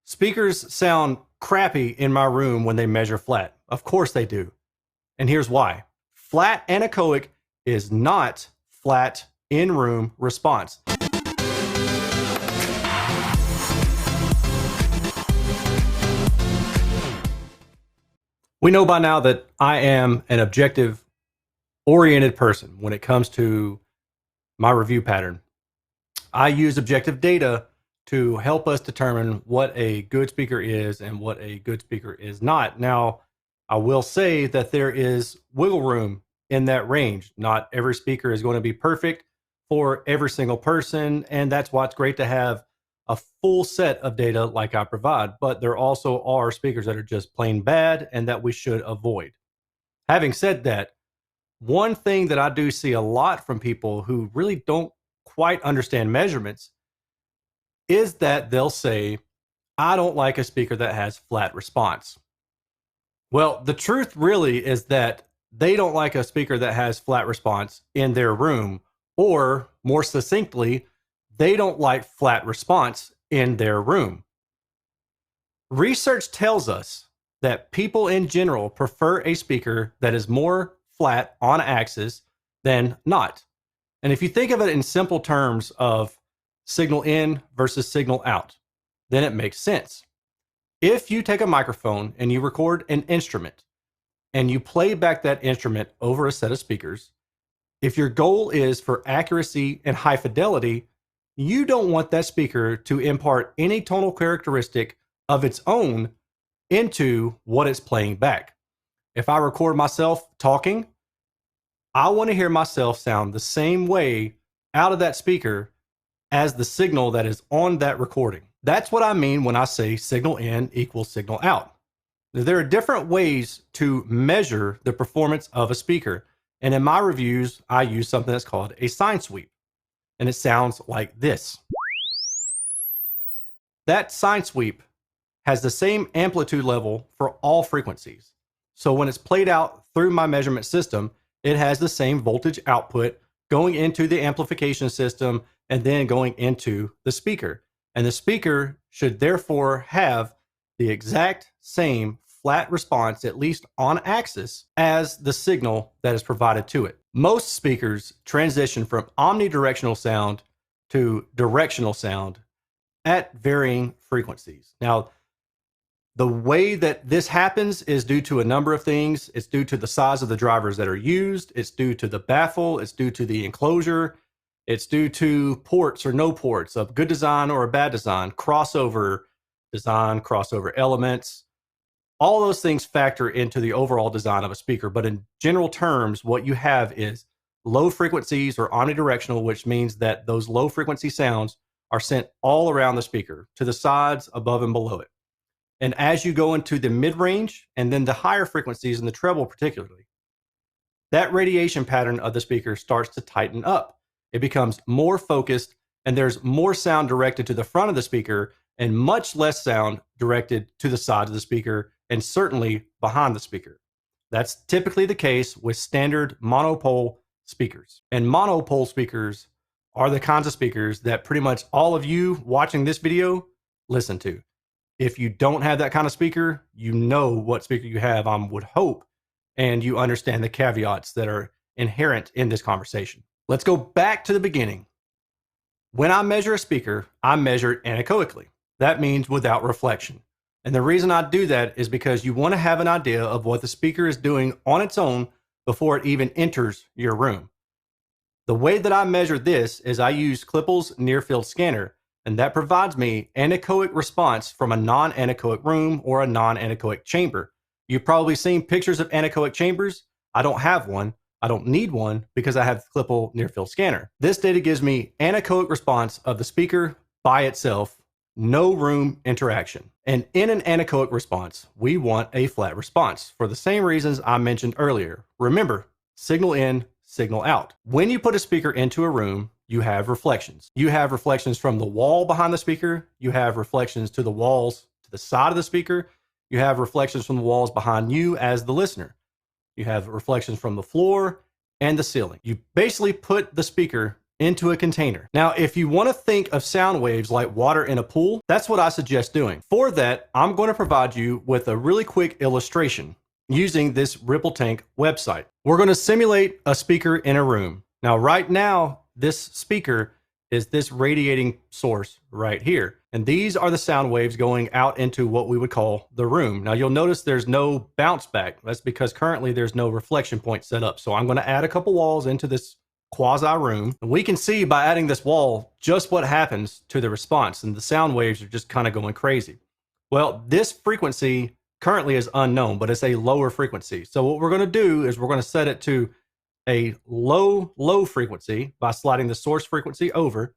Speakers sound crappy in my room when they measure flat. Of course they do. And here's why. Flat anechoic is not flat in-room response. We know by now that I am an objective-oriented person when it comes to my review pattern. I use objective data to help us determine what a good speaker is and what a good speaker is not. Now, I will say that there is wiggle room in that range. Not every speaker is going to be perfect for every single person, and that's why it's great to have a full set of data like I provide. But there also are speakers that are just plain bad and that we should avoid. Having said that, one thing that I do see a lot from people who really don't quite understand measurements is that they'll say, I don't like a speaker that has flat response. Well, the truth really is that they don't like a speaker that has flat response in their room, or more succinctly, they don't like flat response in their room. Research tells us that people in general prefer a speaker that is more flat on axis than not. And if you think of it in simple terms of signal in versus signal out, then it makes sense. If you take a microphone and you record an instrument and you play back that instrument over a set of speakers, if your goal is for accuracy and high fidelity, you don't want that speaker to impart any tonal characteristic of its own into what it's playing back. If I record myself talking, I want to hear myself sound the same way out of that speaker as the signal that is on that recording. That's what I mean when I say signal in equals signal out. There are different ways to measure the performance of a speaker. And in my reviews, I use something that's called a sine sweep. And it sounds like this. That sine sweep has the same amplitude level for all frequencies. So when it's played out through my measurement system, it has the same voltage output going into the amplification system and then going into the speaker. And the speaker should therefore have the exact same flat response, at least on axis, as the signal that is provided to it. Most speakers transition from omnidirectional sound to directional sound at varying frequencies. Now, the way that this happens is due to a number of things. It's due to the size of the drivers that are used. It's due to the baffle. It's due to the enclosure. It's due to ports or no ports, of good design or a bad design, crossover design, crossover elements. All those things factor into the overall design of a speaker. But in general terms, what you have is low frequencies or omnidirectional, which means that those low frequency sounds are sent all around the speaker, to the sides, above and below it. And as you go into the mid-range and then the higher frequencies in the treble particularly, that radiation pattern of the speaker starts to tighten up. It becomes more focused, and there's more sound directed to the front of the speaker and much less sound directed to the sides of the speaker and certainly behind the speaker. That's typically the case with standard monopole speakers. And monopole speakers are the kinds of speakers that pretty much all of you watching this video listen to. If you don't have that kind of speaker, you know what speaker you have, I would hope, and you understand the caveats that are inherent in this conversation. Let's go back to the beginning. When I measure a speaker, I measure it anechoically. That means without reflection. And the reason I do that is because you want to have an idea of what the speaker is doing on its own before it even enters your room. The way that I measure this is I use Klippel's near field scanner, and that provides me anechoic response from a non-anechoic room or a non-anechoic chamber. You've probably seen pictures of anechoic chambers. I don't have one. I don't need one because I have the Klippel near field scanner. This data gives me anechoic response of the speaker by itself, no room interaction. And in an anechoic response, we want a flat response for the same reasons I mentioned earlier. Remember, signal in, signal out. When you put a speaker into a room, you have reflections. You have reflections from the wall behind the speaker. You have reflections to the walls to the side of the speaker. You have reflections from the walls behind you as the listener. You have reflections from the floor and the ceiling. You basically put the speaker into a container. Now, if you want to think of sound waves like water in a pool, that's what I suggest doing. For that, I'm going to provide you with a really quick illustration using this Ripple Tank website. We're going to simulate a speaker in a room. Now, right now, this speaker is this radiating source right here. And these are the sound waves going out into what we would call the room. Now, you'll notice there's no bounce back. That's because currently there's no reflection point set up. So I'm going to add a couple walls into this quasi room. And we can see by adding this wall just what happens to the response. And the sound waves are just kind of going crazy. Well, this frequency currently is unknown, but it's a lower frequency. So what we're going to do is we're going to set it to a low frequency by sliding the source frequency over.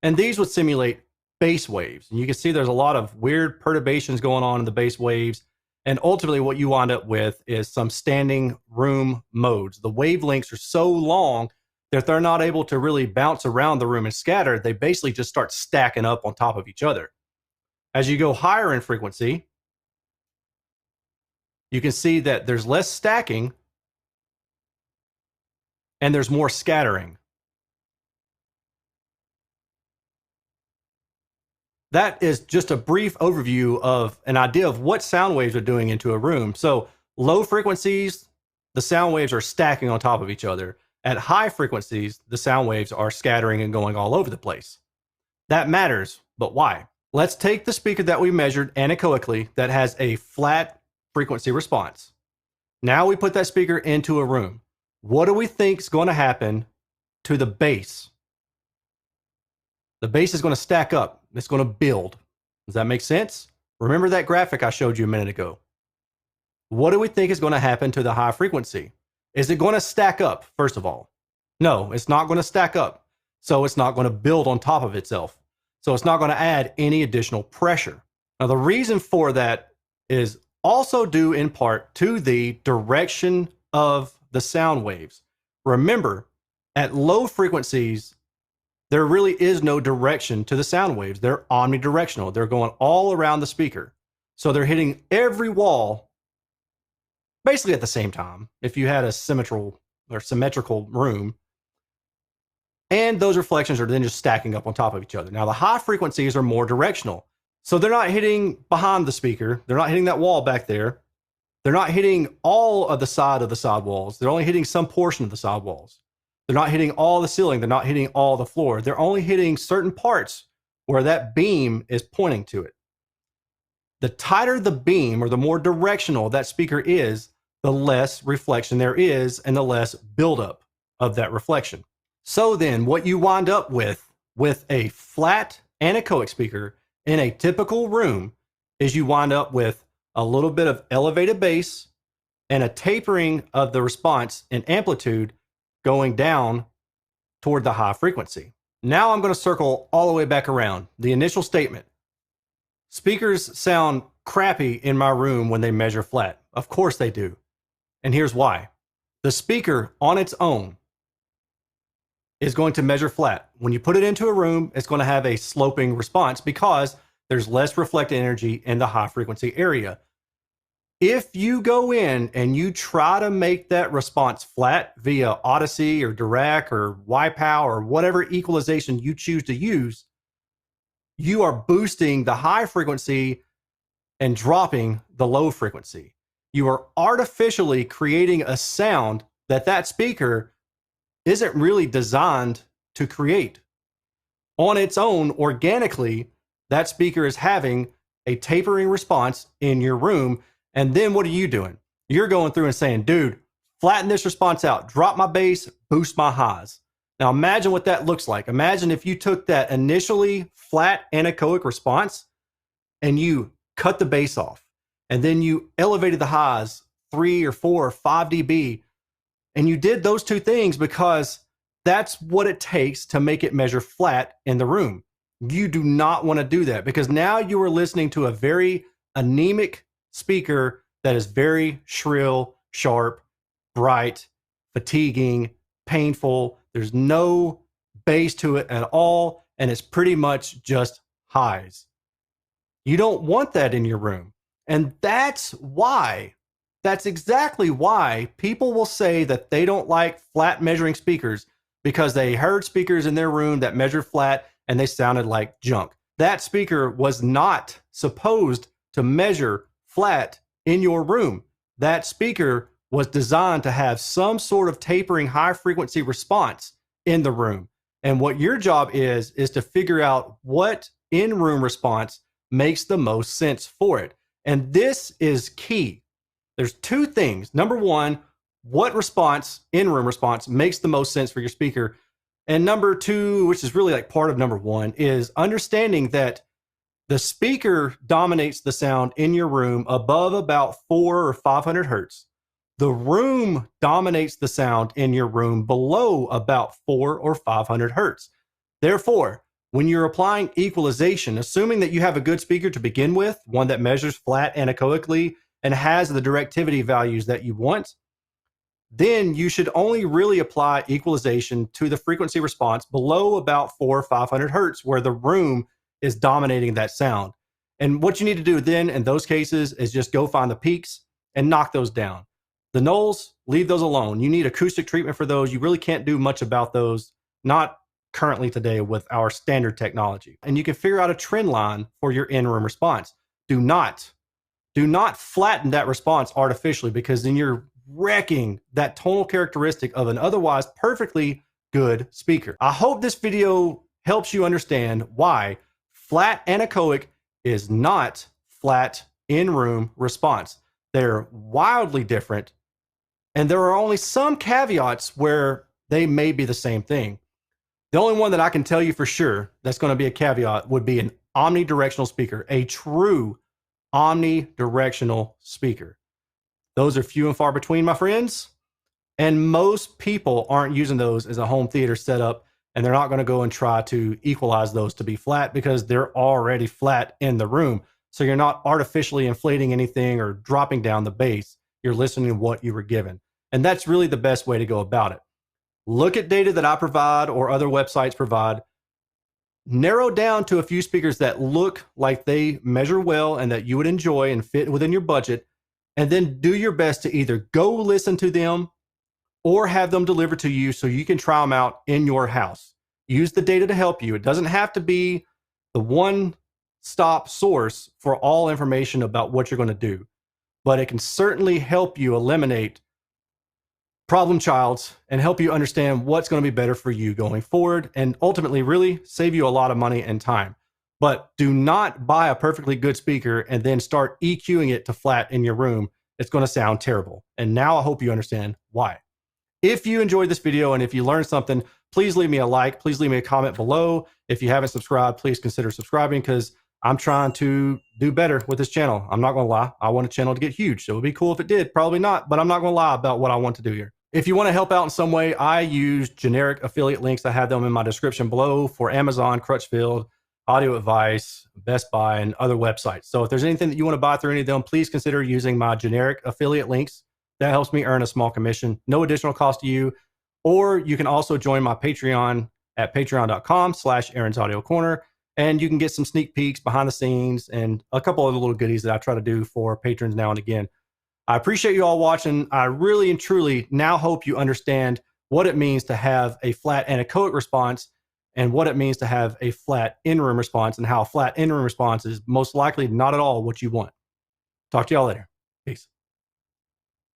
And these would simulate bass waves. And you can see there's a lot of weird perturbations going on in the bass waves. And ultimately what you wind up with is some standing room modes. The wavelengths are so long that they're not able to really bounce around the room and scatter. They basically just start stacking up on top of each other. As you go higher in frequency, you can see that there's less stacking and there's more scattering. That is just a brief overview of an idea of what sound waves are doing into a room. So low frequencies, the sound waves are stacking on top of each other. At high frequencies, the sound waves are scattering and going all over the place. That matters, but why? Let's take the speaker that we measured anechoically that has a flat frequency response. Now we put that speaker into a room. What do we think is going to happen to the bass? The bass is going to stack up. It's going to build. Does that make sense? Remember that graphic I showed you a minute ago. What do we think is going to happen to the high frequency? Is it going to stack up, first of all? No, it's not going to stack up. So it's not going to build on top of itself. So it's not going to add any additional pressure. Now, the reason for that is also due in part to the direction of the sound waves. Remember, at low frequencies, there really is no direction to the sound waves. They're omnidirectional. They're going all around the speaker. So they're hitting every wall basically at the same time if you had a symmetrical room. And those reflections are then just stacking up on top of each other. Now, the high frequencies are more directional. So they're not hitting behind the speaker. They're not hitting that wall back there. They're not hitting all of the side walls. They're only hitting some portion of the side walls. They're not hitting all the ceiling. They're not hitting all the floor. They're only hitting certain parts where that beam is pointing to it. The tighter the beam or the more directional that speaker is, the less reflection there is and the less buildup of that reflection. So then what you wind up with a flat anechoic speaker in a typical room is you wind up with a little bit of elevated bass and a tapering of the response in amplitude going down toward the high frequency. Now I'm going to circle all the way back around. The initial statement. Speakers sound crappy in my room when they measure flat. Of course they do. And here's why. The speaker on its own is going to measure flat. When you put it into a room, it's going to have a sloping response because there's less reflected energy in the high frequency area. If you go in and you try to make that response flat via Odyssey or Dirac or YPow or whatever equalization you choose to use, you are boosting the high frequency and dropping the low frequency. You are artificially creating a sound that speaker isn't really designed to create. On its own, organically, that speaker is having a tapering response in your room. And then what are you doing? You're going through and saying, dude, flatten this response out, drop my bass, boost my highs. Now imagine what that looks like. Imagine if you took that initially flat anechoic response and you cut the bass off, and then you elevated the highs 3 or 4 or 5 dB. And you did those two things because that's what it takes to make it measure flat in the room. You do not want to do that because now you are listening to a very anemic speaker that is very shrill, sharp, bright, fatiguing, painful. There's no bass to it at all, and it's pretty much just highs. You don't want that in your room. And that's exactly why people will say that they don't like flat measuring speakers because they heard speakers in their room that measured flat and they sounded like junk. That speaker was not supposed to measure flat in your room. That speaker was designed to have some sort of tapering high frequency response in the room. And what your job is to figure out what in-room response makes the most sense for it. And this is key. There's two things. Number one, what response, in-room response, makes the most sense for your speaker. And number two, which is really like part of number one, is understanding that the speaker dominates the sound in your room above about 400 or 500 hertz. The room dominates the sound in your room below about 400 or 500 hertz. Therefore, when you're applying equalization, assuming that you have a good speaker to begin with, one that measures flat anechoically and has the directivity values that you want, then you should only really apply equalization to the frequency response below about 400 or 500 hertz, where the room is dominating that sound. And what you need to do then in those cases is just go find the peaks and knock those down. The nulls, leave those alone. You need acoustic treatment for those. You really can't do much about those, not currently today with our standard technology. And you can figure out a trend line for your in-room response. Do not flatten that response artificially, because then you're wrecking that tonal characteristic of an otherwise perfectly good speaker. I hope this video helps you understand why flat anechoic is not flat in-room response. They're wildly different, and there are only some caveats where they may be the same thing. The only one that I can tell you for sure that's going to be a caveat would be an omnidirectional speaker, a true omnidirectional speaker. Those are few and far between, my friends, and most people aren't using those as a home theater setup, and they're not going to go and try to equalize those to be flat because they're already flat in the room. So you're not artificially inflating anything or dropping down the bass. You're listening to what you were given. And that's really the best way to go about it. Look at data that I provide or other websites provide. Narrow down to a few speakers that look like they measure well and that you would enjoy and fit within your budget. And then do your best to either go listen to them or have them delivered to you so you can try them out in your house. Use the data to help you. It doesn't have to be the one-stop source for all information about what you're going to do, but it can certainly help you eliminate problem childs and help you understand what's going to be better for you going forward, and ultimately really save you a lot of money and time. But do not buy a perfectly good speaker and then start EQing it to flat in your room. It's going to sound terrible. And now I hope you understand why. If you enjoyed this video and if you learned something, please leave me a like. Please leave me a comment below. If you haven't subscribed, please consider subscribing, because I'm trying to do better with this channel. I'm not going to lie. I want a channel to get huge. So it would be cool if it did. Probably not, but I'm not going to lie about what I want to do here. If you want to help out in some way, I use generic affiliate links. I have them in my description below for Amazon, Crutchfield, Audio Advice, Best Buy, and other websites. So if there's anything that you want to buy through any of them, please consider using my generic affiliate links. That helps me earn a small commission, no additional cost to you. Or you can also join my Patreon at patreon.com/Erin's Audio Corner. And you can get some sneak peeks behind the scenes and a couple other little goodies that I try to do for patrons now and again. I appreciate you all watching. I really and truly now hope you understand what it means to have a flat anechoic response and what it means to have a flat in-room response, and how a flat in-room response is most likely not at all what you want. Talk to y'all later. Peace.